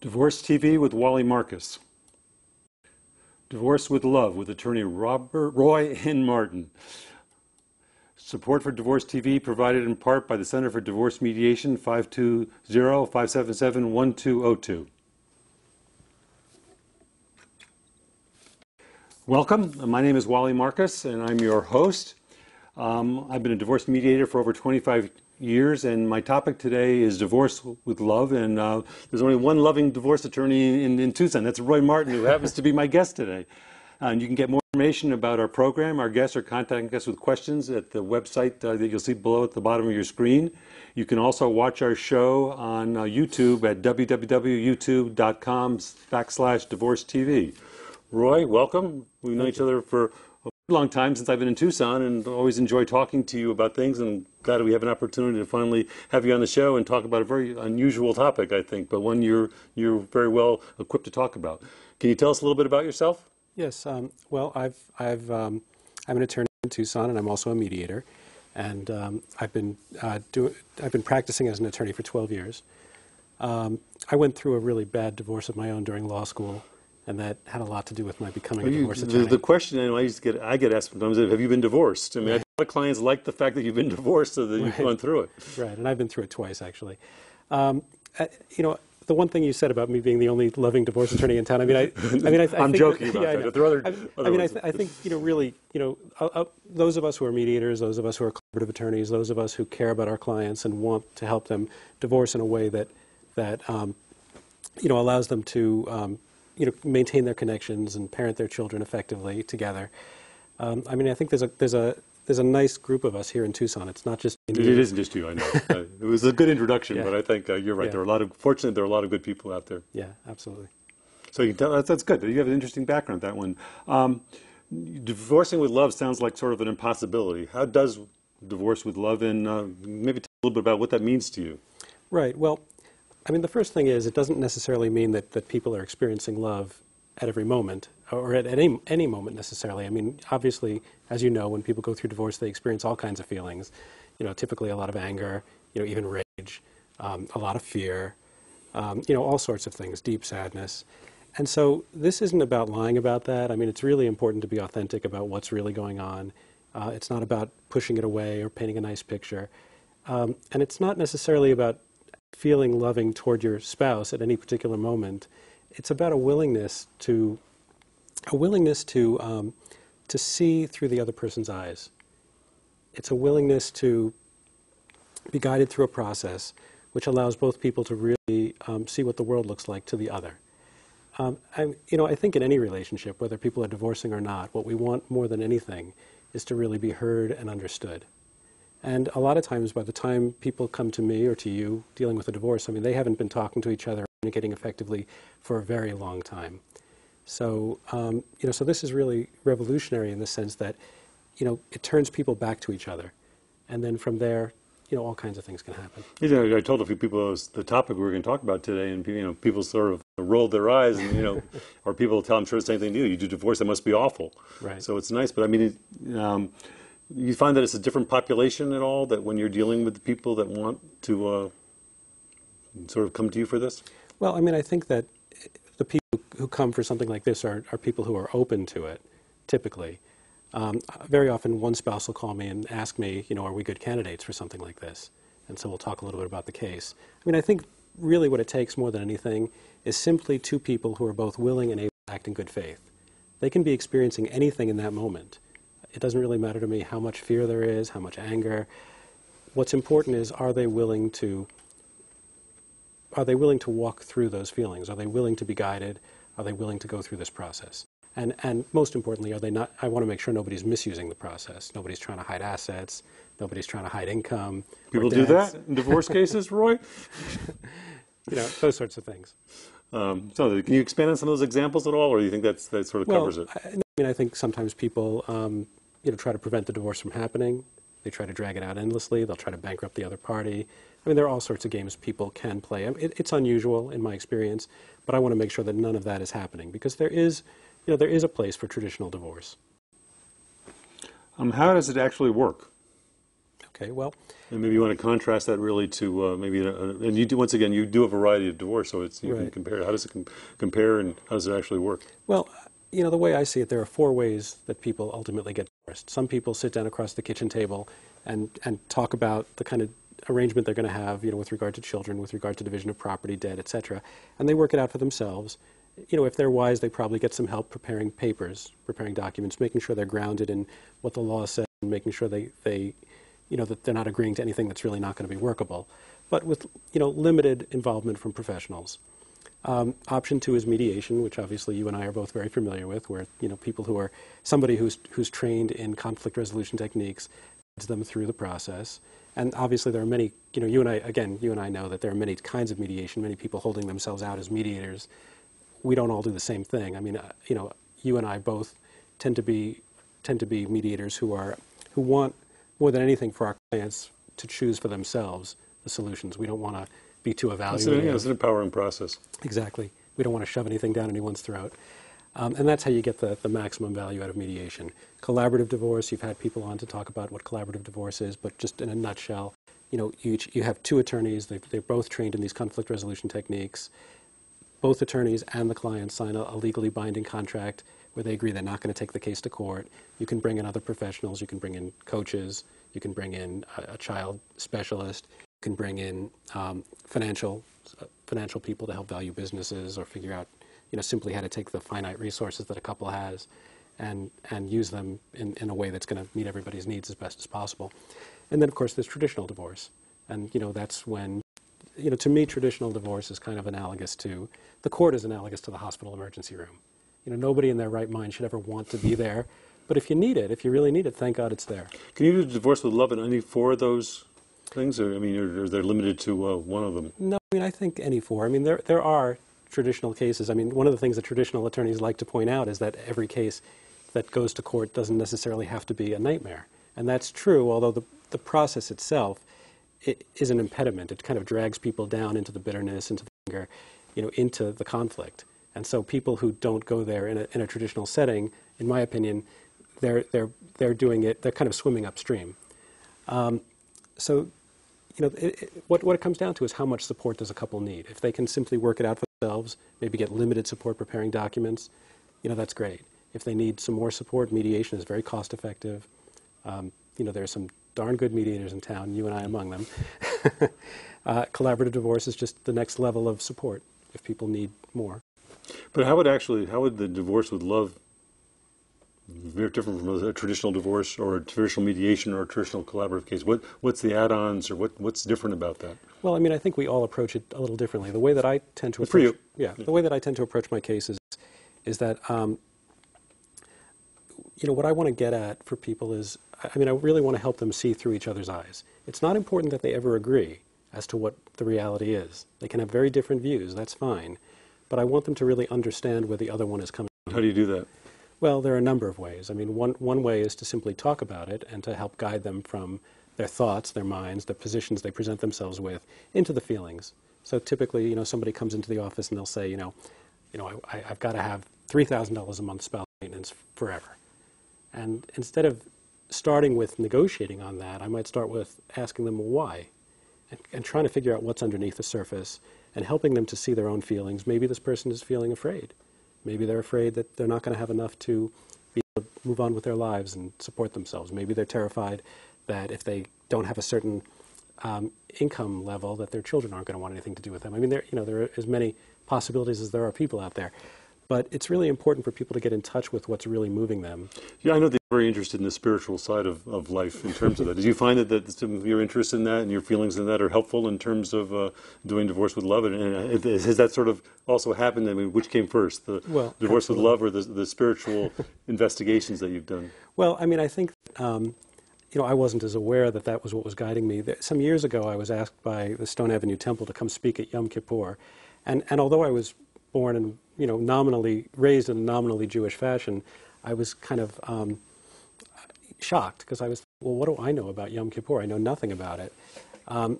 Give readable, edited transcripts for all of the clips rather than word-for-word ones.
Divorce TV with Wally Marcus. Divorce with Love with attorney Roy N. Martin. Support for Divorce TV provided in part by the Center for Divorce Mediation, 520-577-1202. Welcome. My name is Wally Marcus, and I'm your host. I've been a divorce mediator for over 25 years, and my topic today is divorce with love. And there's only one loving divorce attorney in Tucson. That's Roy Martin, who happens to be my guest today. And you can get more information about our program, our guests, or contact us with questions at the website that you'll see below at the bottom of your screen. You can also watch our show on YouTube at www.youtube.com/divorcetv. Roy, welcome. We've known each other for a long time since I've been in Tucson, and always enjoy talking to you about things, and glad that we have an opportunity to finally have you on the show and talk about a very unusual topic, I think, but one you're very well equipped to talk about. Can you tell us a little bit about yourself? Yes. Well, I'm an attorney in Tucson, and I'm also a mediator, and I've been practicing as an attorney for 12 years. I went through a really bad divorce of my own during law school, and that had a lot to do with my becoming a divorce attorney. The question I get asked sometimes is, have you been divorced? I mean, right. A lot of clients like the fact that you've been divorced, so that you've gone through it. Right, and I've been through it twice, actually. The one thing you said about me being the only loving divorce attorney in town. I I'm joking about that. But there are other I think really, those of us who are mediators, those of us who are collaborative attorneys, those of us who care about our clients and want to help them divorce in a way that allows them to maintain their connections and parent their children effectively together. I think there's a nice group of us here in Tucson. It's not just me. It isn't just you, I know. It was a good introduction, Yeah. but I think you're right. Yeah. Fortunately, there are a lot of good people out there. Yeah, absolutely. So you can tell that's good. You have an interesting background, that one. Divorcing with love sounds like sort of an impossibility. How does divorce with love, and maybe tell a little bit about what that means to you? Right. Well, the first thing is, it doesn't necessarily mean that people are experiencing love at every moment, or at any moment necessarily. Obviously, as you know, when people go through divorce, they experience all kinds of feelings. Typically a lot of anger, even rage, a lot of fear, all sorts of things, deep sadness. And so this isn't about lying about that. It's really important to be authentic about what's really going on. It's not about pushing it away or painting a nice picture. And it's not necessarily about feeling loving toward your spouse at any particular moment. It's about a willingness to see through the other person's eyes. It's a willingness to be guided through a process which allows both people to really see what the world looks like to the other. I think in any relationship, whether people are divorcing or not, what we want more than anything is to really be heard and understood. And a lot of times, by the time people come to me or to you dealing with a divorce, they haven't been talking to each other, communicating effectively for a very long time. So, so this is really revolutionary in the sense that, it turns people back to each other. And then from there, all kinds of things can happen. I told a few people it was the topic we were going to talk about today, and people sort of rolled their eyes, and or people tell, I'm sure the same thing to you. You do divorce, that must be awful. Right. So it's nice, but you find that it's a different population at all, that when you're dealing with the people that want to sort of come to you for this? Well, I think that the people who come for something like this are people who are open to it, typically. Very often one spouse will call me and ask me, are we good candidates for something like this? And so we'll talk a little bit about the case. I think really what it takes more than anything is simply two people who are both willing and able to act in good faith. They can be experiencing anything in that moment. It doesn't really matter to me how much fear there is, how much anger. What's important is, are they willing to walk through those feelings? Are they willing to be guided? Are they willing to go through this process? And most importantly, are they not? I want to make sure nobody's misusing the process. Nobody's trying to hide assets. Nobody's trying to hide income. People do that in divorce cases, Roy? Those sorts of things. So can you expand on some of those examples at all, or do you think that sort of covers it? I think sometimes people try to prevent the divorce from happening. They try to drag it out endlessly. They'll try to bankrupt the other party. There are all sorts of games people can play. It's unusual in my experience, but I want to make sure that none of that is happening, because there is a place for traditional divorce. How does it actually work? Okay, well, And maybe you want to contrast that really to and you do, once again, you do a variety of divorce, so it's, you can right. compare. How does it compare and how does it actually work? Well, the way I see it, there are four ways that people ultimately get divorced. Some people sit down across the kitchen table and talk about the kind of arrangement they're going to have, with regard to children, with regard to division of property, debt, etc. And they work it out for themselves. If they're wise, they probably get some help preparing papers, preparing documents, making sure they're grounded in what the law says, and making sure that they're not agreeing to anything that's really not going to be workable. But with, limited involvement from professionals. Option two is mediation, which obviously you and I are both very familiar with, where people somebody who's trained in conflict resolution techniques guides them through the process. And obviously there are many, you and I know that there are many kinds of mediation, many people holding themselves out as mediators. We don't all do the same thing. I mean, you and I both tend to be mediators who want more than anything for our clients to choose for themselves the solutions. We don't want to be too evaluative. It's an empowering process. Exactly. We don't want to shove anything down anyone's throat. And that's how you get the maximum value out of mediation. Collaborative divorce, you've had people on to talk about what collaborative divorce is, but just in a nutshell, you have two attorneys, they're both trained in these conflict resolution techniques. Both attorneys and the client sign a legally binding contract where they agree they're not going to take the case to court. You can bring in other professionals, you can bring in coaches, you can bring in a child specialist, you can bring in financial people to help value businesses or figure out, simply how to take the finite resources that a couple has and use them in a way that's going to meet everybody's needs as best as possible. And then, of course, there's traditional divorce. And, that's when, to me, traditional divorce is kind of analogous to, the court is analogous to the hospital emergency room. Nobody in their right mind should ever want to be there. But if you need it, if you really need it, thank God it's there. Can you do divorce with love in any four of those things? Or, or they're limited to one of them? No, I think any four. There are traditional cases. One of the things that traditional attorneys like to point out is that every case that goes to court doesn't necessarily have to be a nightmare. And that's true, although the process itself is an impediment. It kind of drags people down into the bitterness, into the anger, into the conflict. And so people who don't go there in a traditional setting, in my opinion, they're doing it, they're kind of swimming upstream. So what it comes down to is how much support does a couple need. If they can simply work it out for themselves, maybe get limited support preparing documents, that's great. If they need some more support, mediation is very cost effective. There are some darn good mediators in town, you and I among them. Collaborative divorce is just the next level of support if people need more. But how would the divorce with love very different from a traditional divorce or a traditional mediation or a traditional collaborative case? What's the add-ons or what's different about that? Well, I think we all approach it a little differently. The way that I tend to approach, for you. The way that I tend to approach my cases is that what I want to get at for people is, I really want to help them see through each other's eyes. It's not important that they ever agree as to what the reality is. They can have very different views, that's fine. But I want them to really understand where the other one is coming from. How do you do that? Well, there are a number of ways. One way is to simply talk about it and to help guide them from their thoughts, their minds, the positions they present themselves with, into the feelings. So typically, somebody comes into the office and they'll say, I've got to have $3,000 a month spousal maintenance forever. And instead of starting with negotiating on that, I might start with asking them why, and trying to figure out what's underneath the surface and helping them to see their own feelings. Maybe this person is feeling afraid. Maybe they're afraid that they're not going to have enough to be able to move on with their lives and support themselves. Maybe they're terrified that if they don't have a certain income level, that their children aren't going to want anything to do with them. There are as many possibilities as there are people out there. But it's really important for people to get in touch with what's really moving them. Yeah, I know they're very interested in the spiritual side of life in terms of that. Did you find that some of your interest in that and your feelings in that are helpful in terms of doing divorce with love? And has that sort of also happened? Which came first, the divorce with love or the spiritual investigations that you've done? Well, I think, I wasn't as aware that was what was guiding me. Some years ago, I was asked by the Stone Avenue Temple to come speak at Yom Kippur. And although I was born and raised in a nominally Jewish fashion, I was kind of shocked because I was, well, what do I know about Yom Kippur? I know nothing about it. And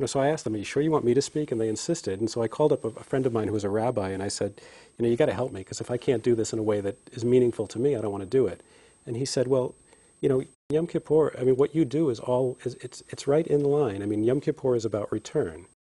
so I asked them, "Are you sure you want me to speak?" And they insisted. And so I called up a friend of mine who was a rabbi, and I said, you got to help me because if I can't do this in a way that is meaningful to me, I don't want to do it. And he said, well, you know, Yom Kippur, I mean, what you do is it's right in line. I mean, Yom Kippur is about return.